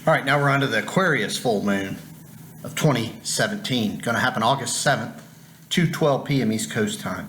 All right, now we're on to the Aquarius full moon of 2017. Going to happen August 7th, 2:12 p.m. East Coast time.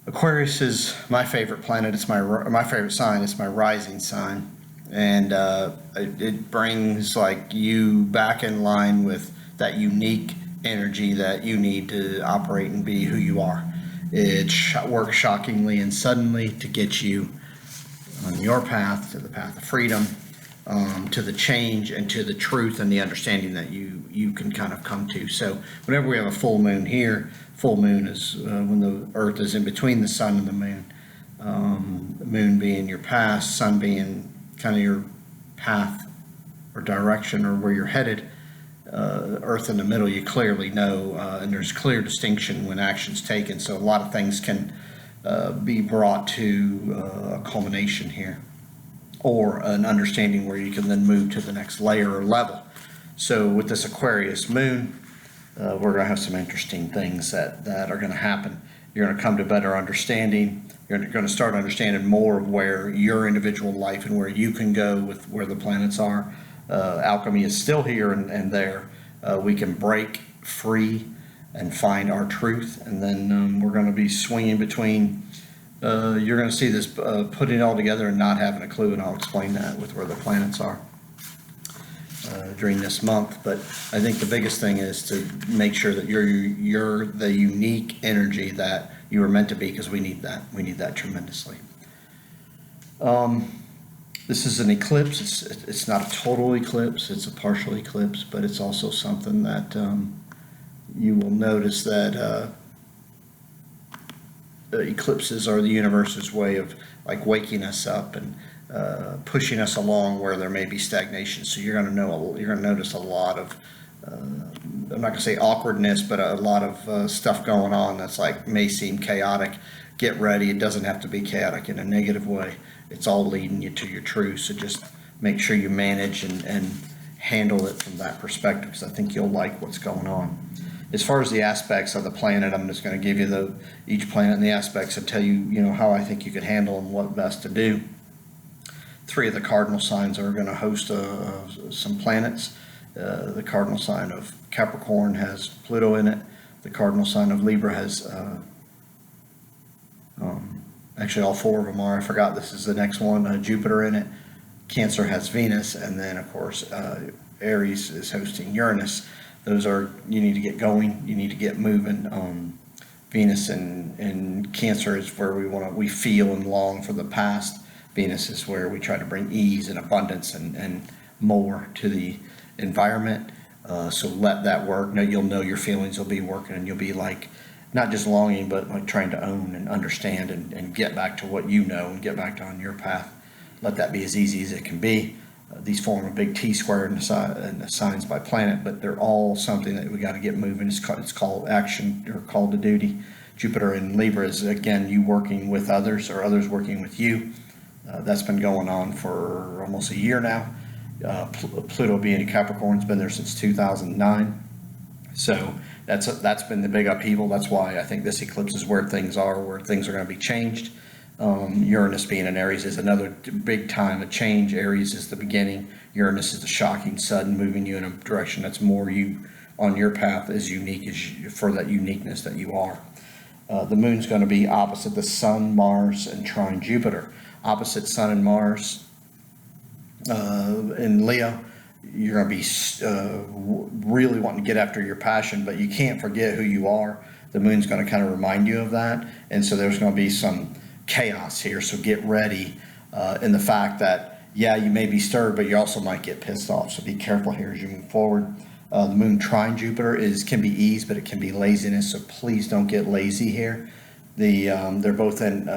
Aquarius is my favorite planet. It's my favorite sign. It's my rising sign, and it brings like you back in line with that unique energy that you need to operate and be who you are. It works shockingly and suddenly to get you on your path to the path of freedom, to the change and to the truth and the understanding that you can kind of come to. So whenever we have a full moon here, full moon is when the earth is in between the sun and the moon. The moon being your past, sun being kind of your path or direction or where you're headed. Earth in the middle, you clearly know, and there's clear distinction when action's taken. So a lot of things can be brought to a culmination here, or an understanding where you can then move to the next layer or level. So with this Aquarius moon, we're going to have some interesting things that are going to happen. You're going to come to better understanding. You're going to start understanding more of where your individual life and where you can go with where the planets are. Alchemy is still here and there. We can break free and find our truth, and then we're going to be swinging between. You're going to see this putting it all together and not having a clue, and I'll explain that with where the planets are during this month. But I think the biggest thing is to make sure that you're the unique energy that you were meant to be, because we need that. We need that tremendously. This is an eclipse. It's not a total eclipse. It's a partial eclipse, but it's also something that you will notice that eclipses are the universe's way of like waking us up and pushing us along where there may be stagnation. So you're going to notice a lot of I'm not going to say awkwardness, but a lot of stuff going on that's like may seem chaotic. Get ready. It doesn't have to be chaotic in a negative way. It's all leading you to your truth. So just make sure you manage and handle it from that perspective, because I think you'll like what's going on. As far as the aspects of the planet, I'm just going to give you each planet and the aspects and tell you, how I think you could handle and what best to do. 3 of the cardinal signs are going to host some planets. The cardinal sign of Capricorn has Pluto in it. The cardinal sign of Libra has, actually all 4 of them are. I forgot this is the next one, Jupiter in it. Cancer has Venus, and then of course Aries is hosting Uranus. Those are, you need to get going, you need to get moving. Venus and Cancer is where we feel and long for the past. Venus is where we try to bring ease and abundance and more to the environment. So let that work. Now you'll know your feelings will be working, and you'll be like, not just longing, but like trying to own and understand and get back to what you know and get back on your path. Let that be as easy as it can be. These form a big T square in the signs by planet, but they're all something that we got to get moving. It's called action, or called to duty. Jupiter in Libra is, again, you working with others or others working with you. That's been going on for almost a year now. Pluto being in Capricorn has been there since 2009. So that's been the big upheaval. That's why I think this eclipse is where things are going to be changed. Uranus being in Aries is another big time of change. Aries is the beginning. Uranus is the shocking, sudden, moving you in a direction that's more you on your path, as unique as for that uniqueness that you are. The moon's going to be opposite the sun, Mars, and trine Jupiter. Opposite sun and Mars in Leo, you're going to be really wanting to get after your passion, but you can't forget who you are. The moon's going to kind of remind you of that, and so there's going to be some chaos here. So get ready in the fact that, yeah, you may be stirred, but you also might get pissed off. So be careful here as you move forward. The moon trine Jupiter can be ease, but it can be laziness. So please don't get lazy here. They're both in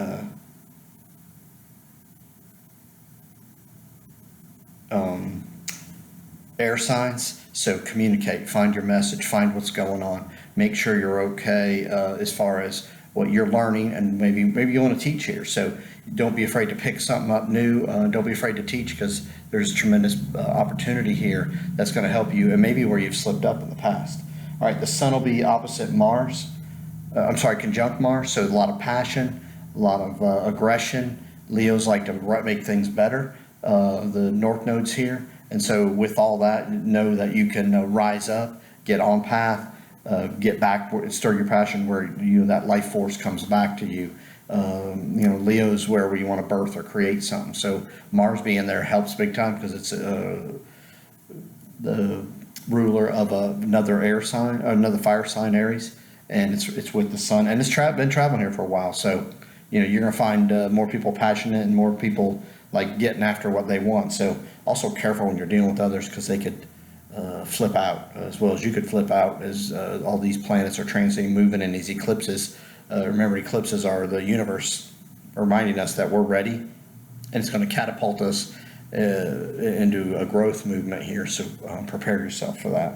air signs. So communicate, find your message, find what's going on. Make sure you're okay as far as what you're learning, and maybe you want to teach here. So don't be afraid to pick something up new. Don't be afraid to teach, because there's a tremendous opportunity here that's going to help you, and maybe where you've slipped up in the past. All right, the sun will be opposite Mars. Conjunct Mars. So a lot of passion, a lot of aggression. Leos like to make things better. the north nodes here. And so with all that, know that you can rise up, get on path, get back, stir your passion where that life force comes back to you. Leo's where you want to birth or create something. So Mars being there helps big time because it's the ruler of another air sign, another fire sign, Aries, and it's with the sun, and it's been traveling here for a while. So you're going to find more people passionate and more people like getting after what they want. So also careful when you're dealing with others because they could flip out as well as you could flip out as all these planets are transiting, moving in these eclipses. Remember, eclipses are the universe reminding us that we're ready, and it's going to catapult us into a growth movement here. So prepare yourself for that.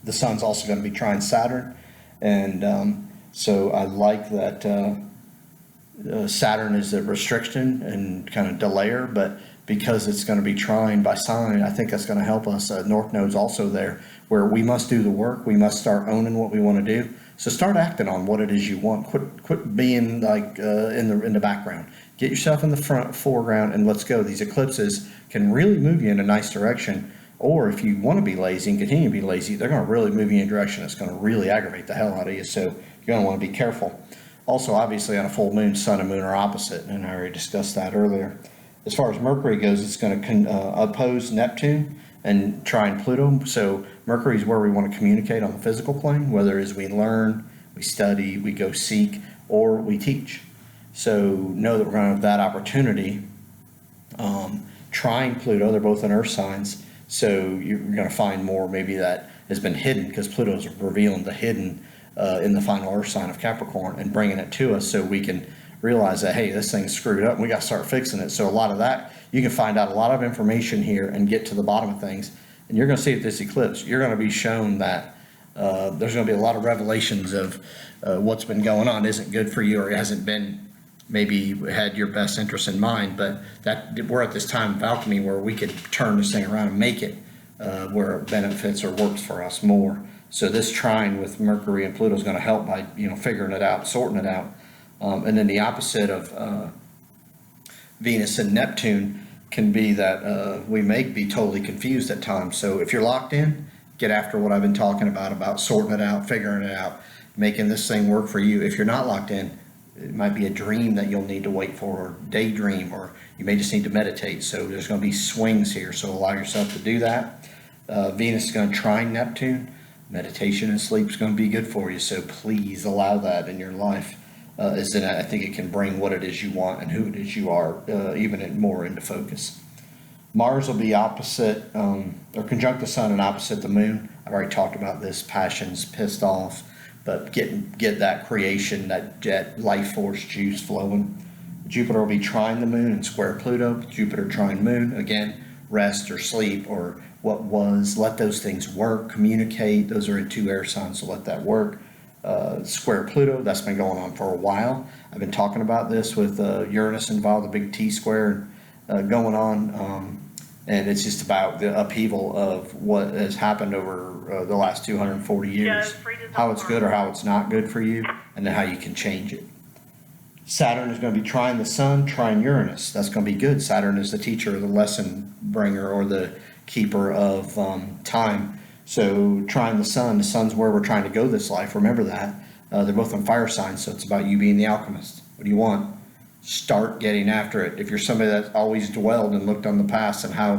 The sun's also going to be trine Saturn, and so I like that Saturn is a restriction and kind of delayer, but because it's going to be trine by sign, I think that's going to help us. North Node's also there, where we must do the work. We must start owning what we want to do. So start acting on what it is you want. Quit being like in the background. Get yourself in the foreground, and let's go. These eclipses can really move you in a nice direction. Or if you want to be lazy and continue to be lazy, they're going to really move you in a direction that's going to really aggravate the hell out of you. So you're going to want to be careful. Also, obviously, on a full moon, sun and moon are opposite, and I already discussed that earlier. As far as Mercury goes, it's going to oppose Neptune and trine Pluto. So Mercury is where we want to communicate on the physical plane, whether it is we learn, we study, we go seek, or we teach. So know that we're going to have that opportunity. Trine Pluto, they're both in Earth signs, so you're going to find more maybe that has been hidden because Pluto is revealing the hidden in the final Earth sign of Capricorn and bringing it to us so we can realize that, hey, this thing's screwed up and we got to start fixing it. So a lot of that, you can find out a lot of information here and get to the bottom of things. And you're going to see at this eclipse, you're going to be shown that there's going to be a lot of revelations of what's been going on isn't good for you, or it hasn't been maybe had your best interest in mind. But that we're at this time of alchemy where we could turn this thing around and make it where it benefits or works for us more. So this trine with Mercury and Pluto is going to help by figuring it out, sorting it out. And then the opposite of Venus and Neptune can be that we may be totally confused at times. So if you're locked in, get after what I've been talking about sorting it out, figuring it out, making this thing work for you. If you're not locked in, it might be a dream that you'll need to wait for, or daydream, or you may just need to meditate. So there's going to be swings here, so allow yourself to do that. Venus is going to trine Neptune. Meditation and sleep is going to be good for you, so please allow that in your life. I think it can bring what it is you want and who it is you are even more into focus. Mars will be opposite or conjunct the sun and opposite the moon. I've already talked about this. Passions, pissed off, but get that creation, that life force juice flowing. Jupiter will be trine the moon and square Pluto. Jupiter trine moon, again, rest or sleep or what was. Let those things work, communicate. Those are in two air signs, so let that work. Square Pluto, that's been going on for a while. I've been talking about this with Uranus involved, the big T square going on, and it's just about the upheaval of what has happened over the last 240 years, how it's good or how it's not good for you, and then how you can change it. Saturn is going to be trine the sun, trine Uranus. That's going to be good. Saturn is the teacher, the lesson bringer, or the keeper of time. So trine the sun's where we're trying to go this life. Remember that. They're both on fire signs, so it's about you being the alchemist. What do you want? Start getting after it. If you're somebody that's always dwelled and looked on the past and how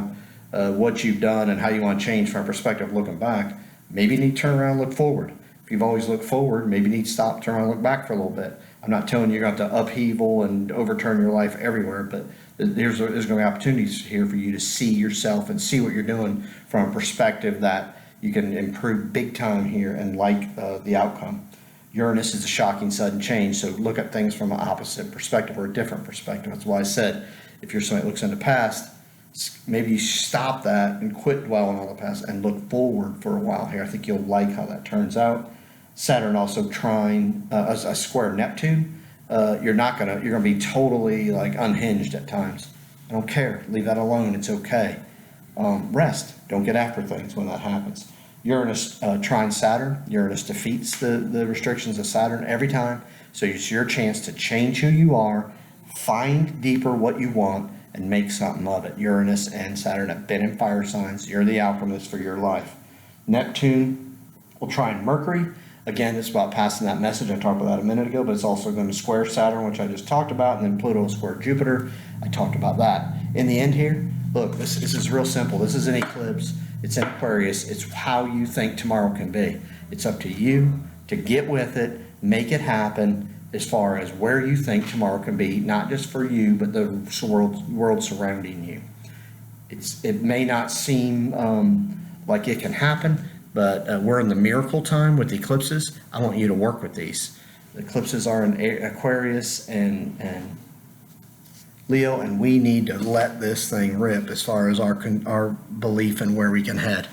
what you've done and how you want to change from a perspective of looking back, maybe you need to turn around and look forward. If you've always looked forward, maybe you need to stop, turn around and look back for a little bit. I'm not telling you you're going to have to upheaval and overturn your life everywhere, but there's going to be opportunities here for you to see yourself and see what you're doing from a perspective that you can improve big time here and like the outcome. Uranus is a shocking sudden change, so look at things from an opposite perspective or a different perspective. That's why I said if you're somebody that looks in the past, maybe you stop that and quit dwelling on the past and look forward for a while here. I think you'll like how that turns out. Saturn also trine a square Neptune. You're gonna be totally like unhinged at times. I don't care. Leave that alone. It's okay. Rest. Don't get after things when that happens. Uranus trine Saturn. Uranus defeats the restrictions of Saturn every time. So it's your chance to change who you are, find deeper what you want, and make something of it. Uranus and Saturn have been in fire signs. You're the alchemist for your life. Neptune will trine Mercury. Again, it's about passing that message. I talked about that a minute ago, but it's also going to square Saturn, which I just talked about, and then Pluto will square Jupiter. I talked about that. In the end here, look, this is real simple. This is an eclipse. It's in Aquarius. It's how you think tomorrow can be. It's up to you to get with it, make it happen as far as where you think tomorrow can be, not just for you, but the world surrounding you. It may not seem like it can happen, but we're in the miracle time with eclipses. I want you to work with these. The eclipses are in Aquarius and Leo, and we need to let this thing rip as far as our belief in where we can head.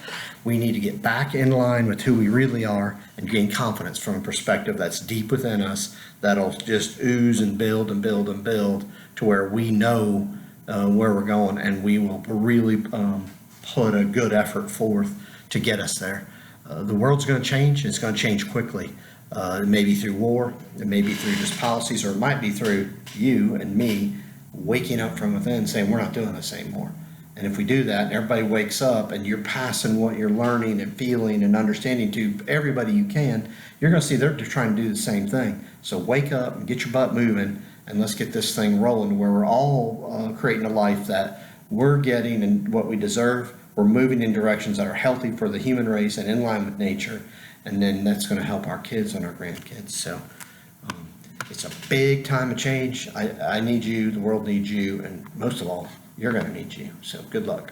We need to get back in line with who we really are and gain confidence from a perspective that's deep within us, that'll just ooze and build and build and build to where we know where we're going, and we will really put a good effort forth to get us there. The world's going to change. It's going to change quickly. It may be through war, it may be through just policies, or it might be through you and me waking up from within saying we're not doing this anymore. And if we do that and everybody wakes up and you're passing what you're learning and feeling and understanding to everybody you can, you're going to see they're trying to do the same thing. So wake up and get your butt moving, and let's get this thing rolling where we're all creating a life that we're getting and what we deserve. We're moving in directions that are healthy for the human race and in line with nature, and then that's going to help our kids and our grandkids. So it's a big time of change. I need you, the world needs you, and most of all, you're going to need you. So good luck.